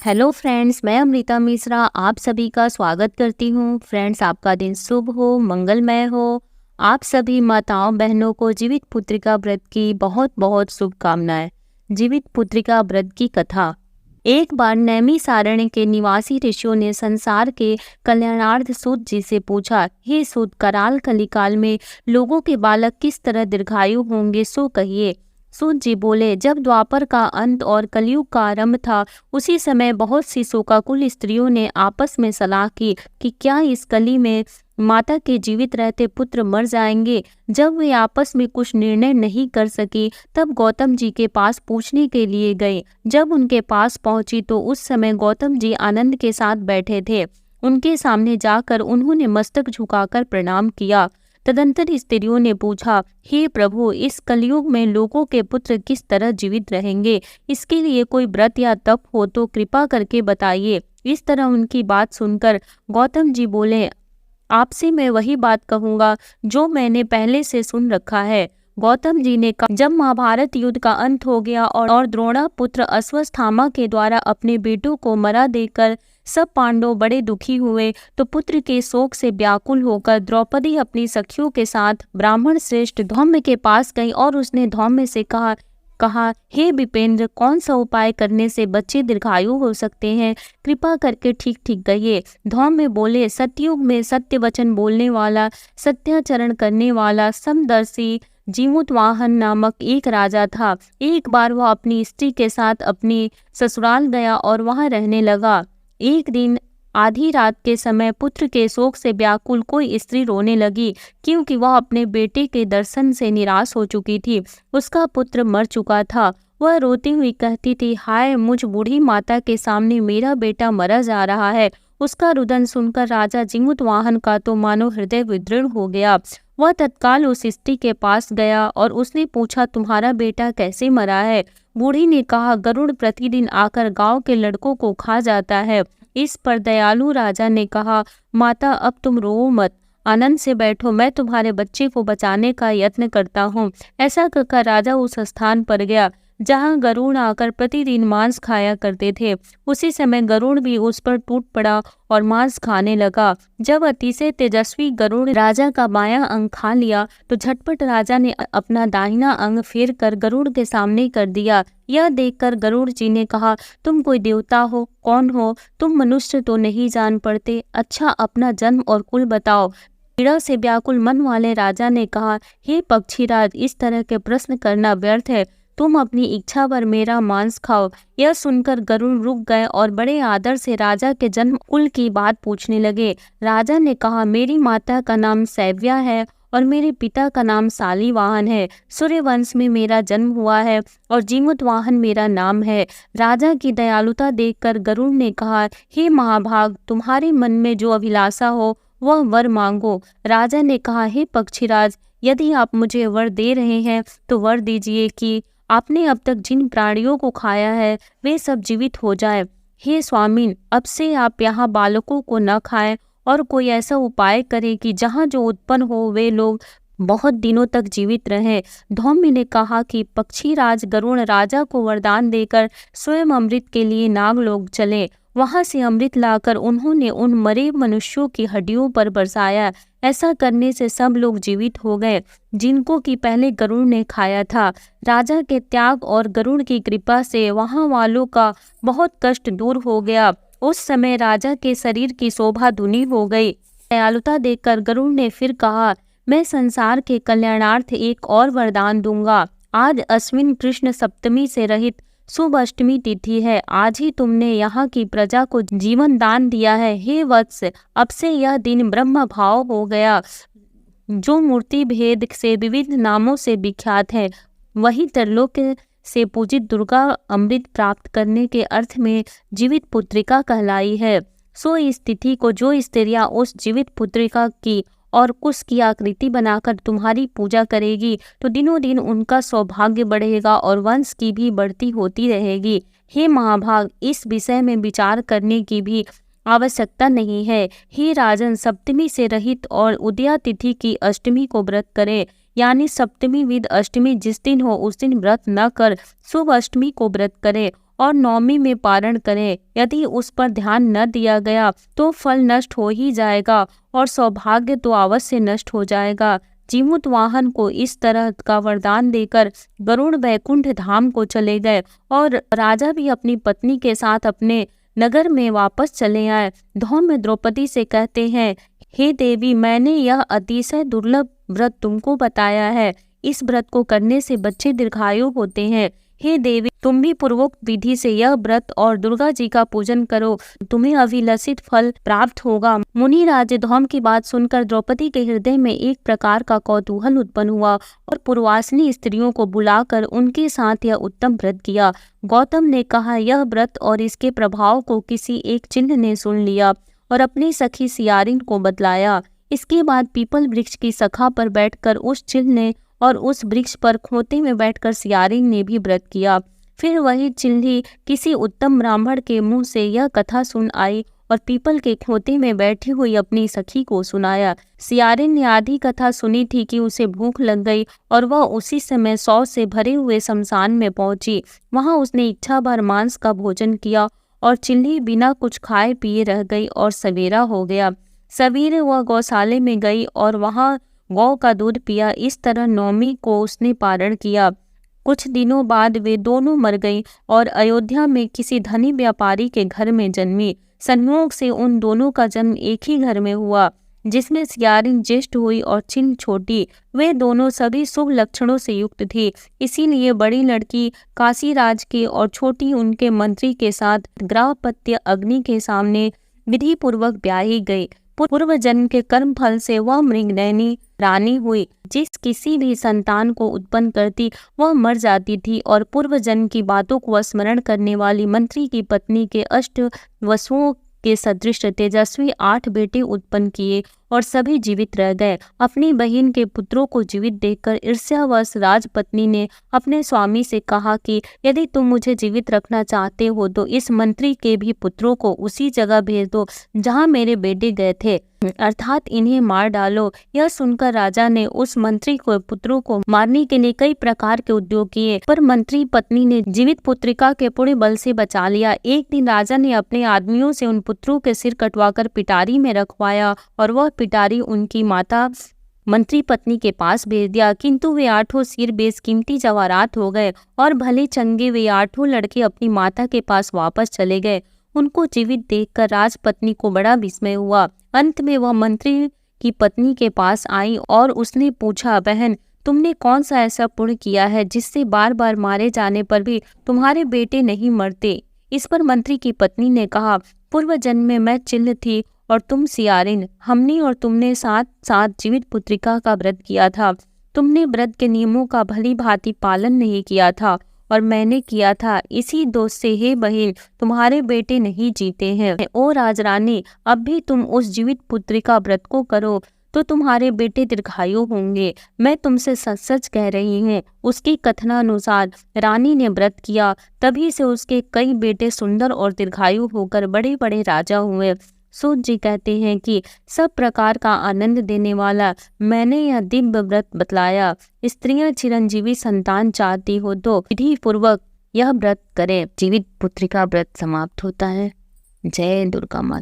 Hello friends, मैं अमृता मिश्रा आप सभी का स्वागत करती हूँ। फ्रेंड्स, आपका दिन शुभ हो, मंगलमय हो। आप सभी माताओं बहनों को जीवित पुत्रिका व्रत की बहुत बहुत शुभकामनाएं। जीवित पुत्रिका व्रत की कथा। एक बार नैमिषारण्य के निवासी ऋषियों ने संसार के कल्याणार्थ सूत जी से पूछा, हे सूत, कराल कलिकाल में लोगों के बालक किस तरह दीर्घायु होंगे, सो कहिए। सूत जी बोले, जब द्वापर का अंत और कलयुग का आरंभ था, उसी समय बहुत सी शोकाकुल स्त्रियों ने आपस में सलाह की कि क्या इस कली में माता के जीवित रहते पुत्र मर जाएंगे। जब वे आपस में कुछ निर्णय नहीं कर सकी, तब गौतम जी के पास पूछने के लिए गए। जब उनके पास पहुंची तो उस समय गौतम जी आनंद के साथ बैठे थे। उनके सामने जाकर उन्होंने मस्तक झुकाकर प्रणाम किया। तदंतर स्त्रियों ने पूछा, हे प्रभु, इस कलयुग में लोगों के पुत्र किस तरह जीवित रहेंगे? इसके लिए कोई व्रत या तप हो तो कृपा करके बताइए। इस तरह उनकी बात सुनकर गौतम जी बोले, आपसे मैं वही बात कहूंगा जो मैंने पहले से सुन रखा है। गौतम जी ने कहा, जब महाभारत युद्ध का अंत हो गया और द्रोणा पुत्र अश्वत्थामा के द्वारा अपने बेटों को मरा देकर सब पांडव बड़े दुखी हुए, तो पुत्र के शोक से व्याकुल होकर द्रौपदी अपनी सखियों के साथ ब्राह्मण श्रेष्ठ धौम्य के पास गई और उसने धौम्य से कहा, हे विपेंद्र, कौन सा उपाय करने से बच्चे दीर्घायु हो सकते हैं? कृपा करके ठीक ठीक कहिए। धौम्य बोले, सतयुग में सत्य वचन बोलने वाला, सत्याचरण करने वाला समदर्शी जीमूतवाहन नामक एक राजा था। एक बार वह अपनी स्त्री के साथ अपनी ससुराल गया और वहां रहने लगा। एक दिन आधी रात के समय पुत्र के शोक से व्याकुल कोई स्त्री रोने लगी, क्योंकि वह अपने बेटे के दर्शन से निराश हो चुकी थी। उसका पुत्र मर चुका था। वह रोती हुई कहती थी, हाय, मुझ बूढ़ी माता के सामने मेरा बेटा मरा जा रहा है। उसका रुदन सुनकर राजा जीमूतवाहन का तो मानो हृदय विदीर्ण हो गया। वह तत्काल उस स्त्री के पास गया और उसने पूछा, तुम्हारा बेटा कैसे मरा है? बूढ़ी ने कहा, गरुड़ प्रतिदिन आकर गांव के लड़कों को खा जाता है। इस पर दयालु राजा ने कहा, माता, अब तुम रो मत, आनंद से बैठो, मैं तुम्हारे बच्चे को बचाने का यत्न करता हूँ। ऐसा कहकर राजा उस स्थान पर गया जहाँ गरुड़ आकर प्रतिदिन मांस खाया करते थे। उसी समय गरुड़ भी उस पर टूट पड़ा और मांस खाने लगा। जब अतिशय तेजस्वी गरुड़ राजा का बायां अंग खा लिया, तो झटपट राजा ने अपना दाहिना अंग फेर कर गरुड़ के सामने कर दिया। यह देखकर गरुड़ जी ने कहा, तुम कोई देवता हो? कौन हो तुम? मनुष्य तो नहीं जान पड़ते। अच्छा, अपना जन्म और कुल बताओ। पीड़ा से व्याकुल मन वाले राजा ने कहा, हे पक्षीराज, इस तरह के प्रश्न करना व्यर्थ है। तुम अपनी इच्छा पर मेरा मांस खाओ। यह सुनकर गरुड़ रुक गए और बड़े आदर से राजा के जन्म कुल की बात पूछने लगे। राजा ने कहा, मेरी माता का नाम सैव्या है और मेरे पिता का नाम शालीवाहन है। सूर्यवंश में मेरा जन्म हुआ है और जीमूतवाहन मेरा नाम है। राजा की दयालुता देखकर गरुड़ ने कहा, हे महाभाग, तुम्हारे मन में जो अभिलाषा हो वह वर मांगो। राजा ने कहा, हे पक्षीराज, यदि आप मुझे वर दे रहे हैं तो वर दीजिए कि आपने अब तक जिन प्राणियों को खाया है वे सब जीवित हो जाए। हे स्वामिन, अब से आप यहाँ बालकों को न खाएं और कोई ऐसा उपाय करें कि जहाँ जो उत्पन्न हो वे लोग बहुत दिनों तक जीवित रहें। धौम्य ने कहा कि पक्षीराज गरुड़ राजा को वरदान देकर स्वयं अमृत के लिए नागलोक चले। वहां से अमृत लाकर उन्होंने उन मरे मनुष्यों की हड्डियों पर बरसाया। ऐसा करने से सब लोग जीवित हो गए जिनको कि पहले गरुड़ ने खाया था। राजा के त्याग और गरुड़ की कृपा से वहां वालों का बहुत कष्ट दूर हो गया। उस समय राजा के शरीर की शोभा धुनी हो गई। दयालुता देखकर गरुड़ ने फिर कहा, मैं संसार के कल्याणार्थ एक और वरदान दूंगा। आज अश्विन कृष्ण सप्तमी से रहित शुभ अष्टमी तिथि है। आज ही तुमने यहाँ की प्रजा को जीवन दान दिया है। हे वत्स, अब से यह दिन ब्रह्म भाव हो गया। जो मूर्ति भेद से विविध नामों से विख्यात है, वही त्रिलोक से पूजित दुर्गा अमृत प्राप्त करने के अर्थ में जीवित पुत्रिका कहलाई है। सो इस तिथि को जो स्त्रियां उस जीवित पुत्रिका की और कुश की आकृति बनाकर तुम्हारी पूजा करेगी, तो दिनों दिन उनका सौभाग्य बढ़ेगा और वंश की भी बढ़ती होती रहेगी। हे महाभाग, इस विषय में विचार करने की भी आवश्यकता नहीं है। हे राजन, सप्तमी से रहित और उदया तिथि की अष्टमी को व्रत करें, यानी सप्तमी विद अष्टमी जिस दिन हो उस दिन व्रत न कर शुभ अष्टमी को व्रत करें और नवमी में पारण करें। यदि उस पर ध्यान न दिया गया तो फल नष्ट हो ही जाएगा और सौभाग्य तो अवश्य नष्ट हो जाएगा। जीमूत वाहन को इस तरह का वरदान देकर वरुण वैकुंठ धाम को चले गए और राजा भी अपनी पत्नी के साथ अपने नगर में वापस चले आए। धौम्य द्रौपदी से कहते हैं, हे देवी, मैंने यह अतिशय दुर्लभ व्रत तुमको बताया है। इस व्रत को करने से बच्चे दीर्घायु होते हैं। हे देवी, तुम भी पूर्वोक्त विधि से यह व्रत और दुर्गा जी का पूजन करो, तुम्हें अभिलषित फल प्राप्त होगा। मुनि राज धौम की बात सुनकर द्रौपदी के हृदय में एक प्रकार का कौतूहल उत्पन्न हुआ और पूर्वासिनी स्त्रियों को बुलाकर उनके साथ यह उत्तम व्रत किया। गौतम ने कहा, यह व्रत और इसके प्रभाव को किसी एक चिन्ह ने सुन लिया और अपनी सखी सियारिन को बतलाया। इसके बाद पीपल वृक्ष की शाखा पर बैठकर उस चिन्ह ने और उस वृक्ष पर खोते में बैठकर सियारिन ने भी व्रत किया। फिर वही चिल्ली किसी उत्तम ब्राह्मण के मुंह से यह कथा सुन आई और पीपल के खोते में बैठी हुई अपनी सखी को सुनाया। सियारिन ने आधी कथा सुनी थी कि उसे भूख लग गई और वह उसी समय 100 से भरे हुए शमशान में पहुंची। वहां उसने इच्छा भर मांस का भोजन किया और चिल्ली बिना कुछ खाए पिए रह गई और सवेरा हो गया। सवेरे वह गौशाले में गई और वहां गौ का दूध पिया। इस तरह नवमी को उसने पारण किया। कुछ दिनों बाद वे दोनों मर गईं और अयोध्या में किसी धनी व्यापारी के घर में जन्मी। संयोग से उन दोनों का जन्म एक ही घर में हुआ, जिसमें सियारिन ज्येष्ठ हुई और चिन्ह छोटी। वे दोनों सभी शुभ लक्षणों से युक्त थी, इसीलिए बड़ी लड़की काशीराज के और छोटी उनके मंत्री के साथ ग्राहपत्य अग्नि के सामने विधि पूर्वक ब्याही गई। पूर्व जन्म के कर्म फल से वह मृगनयनी रानी हुई। जिस किसी भी संतान को उत्पन्न करती वह मर जाती थी और पूर्व जन्म की बातों को स्मरण करने वाली मंत्री की पत्नी के 8 वसुओं के सदृश तेजस्वी 8 बेटे उत्पन्न किए और सभी जीवित रह गए। अपनी बहन के पुत्रों को जीवित देखकर ईर्ष्यावश राजपत्नी ने अपने स्वामी से कहा कि यदि तुम मुझे जीवित रखना चाहते हो तो इस मंत्री के भी पुत्रों को उसी जगह भेज दो जहां मेरे बेटे गए थे, अर्थात इन्हें मार डालो। यह सुनकर राजा ने उस मंत्री को पुत्रों को मारने के लिए कई प्रकार के उद्योग किए, पर मंत्री पत्नी ने जीवित पुत्रिका के पूरे बल से बचा लिया। एक दिन राजा ने अपने आदमियों से उन पुत्रों के सिर कटवाकर पिटारी में रखवाया और वह पिटारी उनकी माता मंत्री पत्नी के पास भेज दिया, किंतु वे 8 सिर बेशकीमती जवाहरात हो गए और भले चंगे वे 8 लड़के अपनी माता के पास वापस चले गए। उनको जीवित देखकर राजपत्नी को बड़ा विस्मय हुआ। अंत में वह मंत्री की पत्नी के पास आई और उसने पूछा, बहन, तुमने कौन सा ऐसा पुण्य किया है जिससे बार बार मारे जाने पर भी तुम्हारे बेटे नहीं मरते? इस पर मंत्री की पत्नी ने कहा, पूर्व जन्म में मैं चिल्ल थी और तुम सियारिन। हमने और तुमने साथ साथ जीवित पुत्रिका का व्रत किया था। तुमने व्रत के नियमों का भली भांति पालन नहीं किया था और मैंने किया था। इसी दोष से हे बहन, तुम्हारे बेटे नहीं जीते हैं। ओ राजरानी, अब भी तुम उस जीवित पुत्रिका व्रत को करो तो तुम्हारे बेटे दीर्घायु होंगे। मैं तुमसे सच सच कह रही हूँ। उसकी कथनानुसार रानी ने व्रत किया, तभी से उसके कई बेटे सुंदर और दीर्घायु होकर बड़े बड़े राजा हुए। सूत जी कहते हैं कि सब प्रकार का आनंद देने वाला मैंने यह दिव्य व्रत बतलाया। स्त्रियां चिरंजीवी संतान चाहती हो तो विधि पूर्वक यह व्रत करें। जीवित पुत्रिका व्रत समाप्त होता है। जय दुर्गा माता।